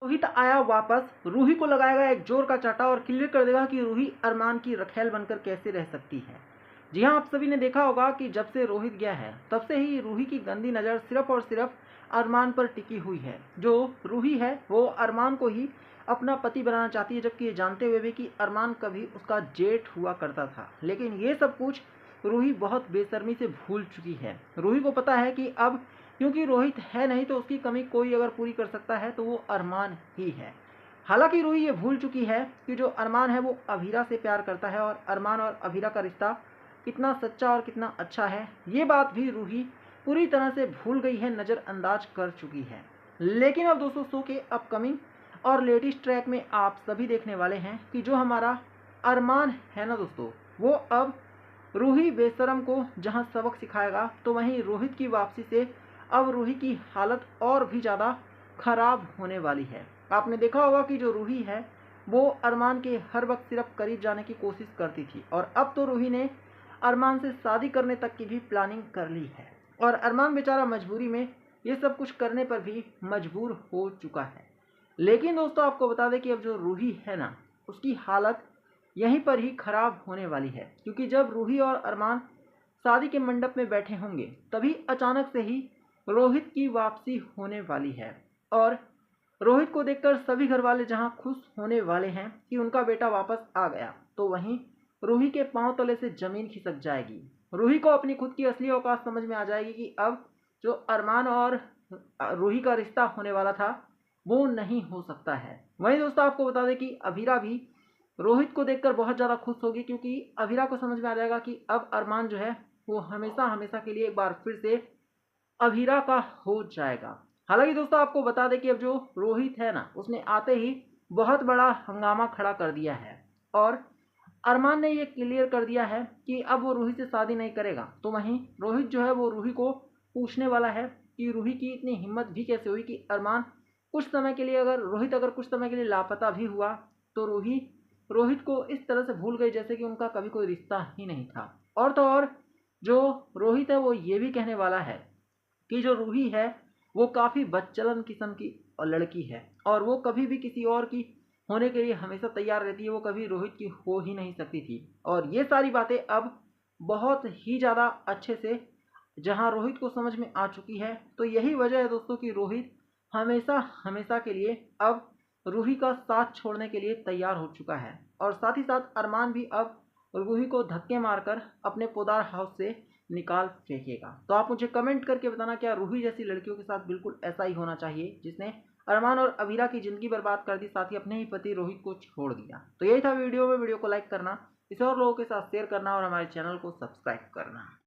रोहित आया वापस, रूही को लगाएगा एक जोर का चाटा और क्लियर कर देगा कि रूही अरमान की रखेल बनकर कैसे रह सकती है। जी हाँ, आप सभी ने देखा होगा कि जब से रोहित गया है तब से ही रूही की गंदी नज़र सिर्फ और सिर्फ अरमान पर टिकी हुई है। जो रूही है वो अरमान को ही अपना पति बनाना चाहती है, जबकि ये जानते हुए भी कि अरमान कभी उसका जेठ हुआ करता था। लेकिन ये सब कुछ रूही बहुत बेशर्मी से भूल चुकी है। रूही को पता है कि अब क्योंकि रोहित है नहीं तो उसकी कमी कोई अगर पूरी कर सकता है तो वो अरमान ही है। हालांकि रूही ये भूल चुकी है कि जो अरमान है वो अभीरा से प्यार करता है और अरमान और अभीरा का रिश्ता कितना सच्चा और कितना अच्छा है, ये बात भी रूही पूरी तरह से भूल गई है, नज़रअंदाज कर चुकी है। लेकिन अब दोस्तों शो के अपकमिंग और लेटेस्ट ट्रैक में आप सभी देखने वाले हैं कि जो हमारा अरमान है ना दोस्तों, वो अब रूही बेशरम को जहां सबक सिखाएगा, तो वहीं रोहित की वापसी से अब रूही की हालत और भी ज़्यादा खराब होने वाली है। आपने देखा होगा कि जो रूही है वो अरमान के हर वक्त सिर्फ करीब जाने की कोशिश करती थी, और अब तो रूही ने अरमान से शादी करने तक की भी प्लानिंग कर ली है। और अरमान बेचारा मजबूरी में ये सब कुछ करने पर भी मजबूर हो चुका है। लेकिन दोस्तों आपको बता दें कि अब जो रूही है ना, उसकी हालत यहीं पर ही खराब होने वाली है, क्योंकि जब रूही और अरमान शादी के मंडप में बैठे होंगे तभी अचानक से ही रोहित की वापसी होने वाली है। और रोहित को देखकर सभी घर वाले जहां खुश होने वाले हैं कि उनका बेटा वापस आ गया, तो वहीं रूही के पांव तले से जमीन खिसक जाएगी। रूही को अपनी खुद की असली औकात समझ में आ जाएगी कि अब जो अरमान और रूही का रिश्ता होने वाला था वो नहीं हो सकता है। वहीं दोस्तों आपको बता दें कि अभीरा भी रोहित को देखकर बहुत ज़्यादा खुश होगी, क्योंकि अभीरा को समझ में आ जाएगा कि अब अरमान जो है वो हमेशा हमेशा के लिए एक बार फिर से अभीरा का हो जाएगा। हालांकि दोस्तों आपको बता दें कि अब जो रोहित है ना, उसने आते ही बहुत बड़ा हंगामा खड़ा कर दिया है और अरमान ने ये क्लियर कर दिया है कि अब वो रूही से शादी नहीं करेगा। तो वहीं रोहित जो है वो रूही को पूछने वाला है कि रूही की इतनी हिम्मत भी कैसे हुई कि अरमान कुछ समय के लिए अगर कुछ समय के लिए लापता भी हुआ तो रूही रोहित को इस तरह से भूल गई जैसे कि उनका कभी कोई रिश्ता ही नहीं था। और तो और जो रोहित है वो ये भी कहने वाला है कि जो रूही है वो काफ़ी बदचलन किस्म की लड़की है और वो कभी भी किसी और की होने के लिए हमेशा तैयार रहती है, वो कभी रोहित की हो ही नहीं सकती थी। और ये सारी बातें अब बहुत ही ज़्यादा अच्छे से जहां रोहित को समझ में आ चुकी है, तो यही वजह है दोस्तों कि रोहित हमेशा हमेशा के लिए अब रूही का साथ छोड़ने के लिए तैयार हो चुका है। और साथ ही साथ अरमान भी अब रूही को धक्के मारकर अपने पोदार हाउस से निकाल फेंकेगा। तो आप मुझे कमेंट करके बताना, क्या रूही जैसी लड़कियों के साथ बिल्कुल ऐसा ही होना चाहिए जिसने अरमान और अभीरा की ज़िंदगी बर्बाद कर दी, साथ ही अपने ही पति रोहित को छोड़ दिया। तो यही था वीडियो में, वीडियो को लाइक करना, इसे और लोगों के साथ शेयर करना और हमारे चैनल को सब्सक्राइब करना।